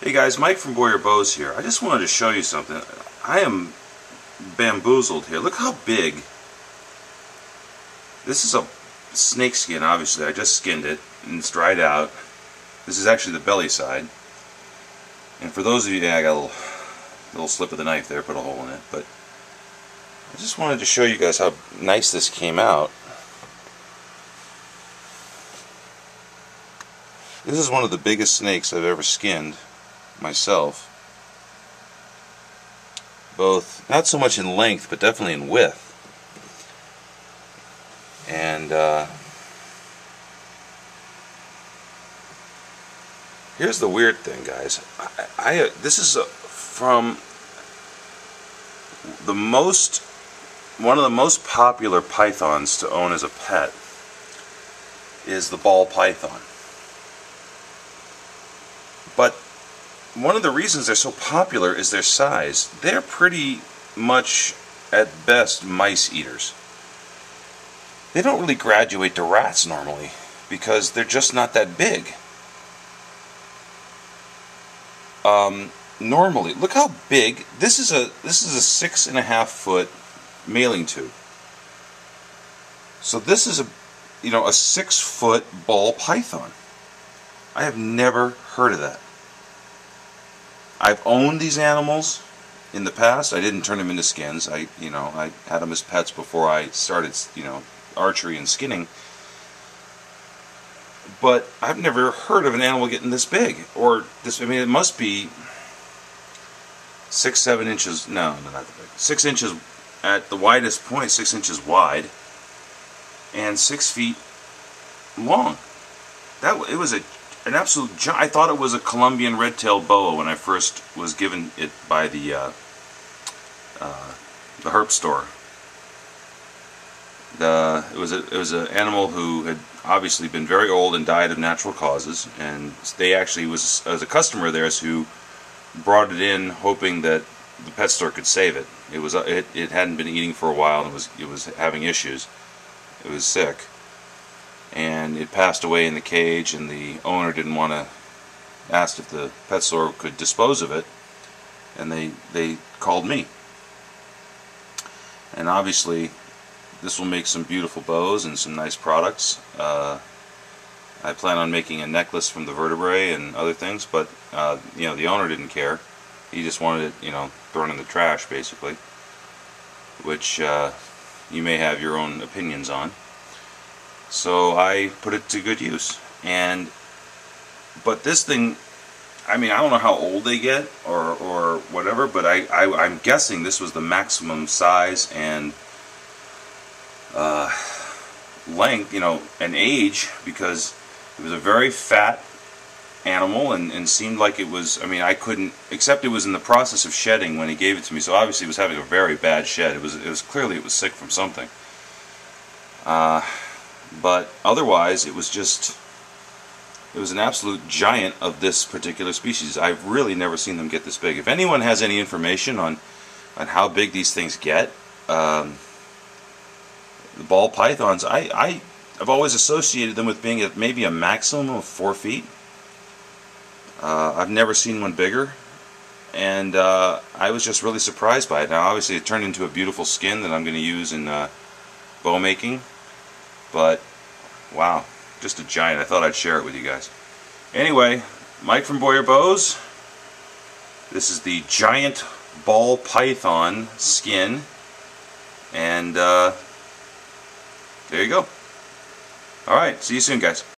Hey guys, Mike from Boyer Bows here. I just wanted to show you something. I am bamboozled here. Look how big. This is a snake skin, obviously. I just skinned it and it's dried out. This is actually the belly side. And for those of you, I got a little slip of the knife there, put a hole in it. But I just wanted to show you guys how nice this came out. This is one of the biggest snakes I've ever skinned myself, both not so much in length but definitely in width. And here's the weird thing, guys. This is from one of the most popular pythons to own as a pet is the ball python. But one of the reasons they're so popular is their size. They're pretty much, at best, mice eaters. They don't really graduate to rats normally because they're just not that big. Normally, look how big this is. This is a 6.5 foot mailing tube. So this is a 6 foot ball python. I have never heard of that. I've owned these animals in the past. I didn't turn them into skins. I had them as pets before I started, archery and skinning. But I've never heard of an animal getting this big, or this. I mean, it must be 6-7 inches. No, not that big. 6 inches at the widest point, 6 inches wide, and 6 feet long. It was an absolute giant. I thought it was a Colombian red-tailed boa when I first was given it by the herp store. It was an animal who had obviously been very old and died of natural causes, and they actually was a customer of theirs who brought it in hoping that the pet store could save it. It hadn't been eating for a while and it was having issues. It was sick. And it passed away in the cage, and the owner didn't want to, asked if the pet store could dispose of it, and they called me. And obviously this will make some beautiful bows and some nice products. I plan on making a necklace from the vertebrae and other things, but the owner didn't care. He just wanted it thrown in the trash, basically, which you may have your own opinions on. So I put it to good use. But this thing, I mean, I don't know how old they get or whatever, but I'm guessing this was the maximum size and length, and age, because it was a very fat animal and seemed like it was, I mean, I couldn't, except it was in the process of shedding when he gave it to me, so obviously it was having a very bad shed. It was clearly it was sick from something. But otherwise, it was an absolute giant of this particular species. I've really never seen them get this big. If anyone has any information on how big these things get, the ball pythons, I've always associated them with being at maybe a maximum of 4 feet. I've never seen one bigger, and I was just really surprised by it. Now, obviously, it turned into a beautiful skin that I'm going to use in bow making. But wow, just a giant. I thought I'd share it with you guys. Anyway, Mike from Boyer Bows. This is the giant ball python skin, and there you go. Alright, see you soon, guys.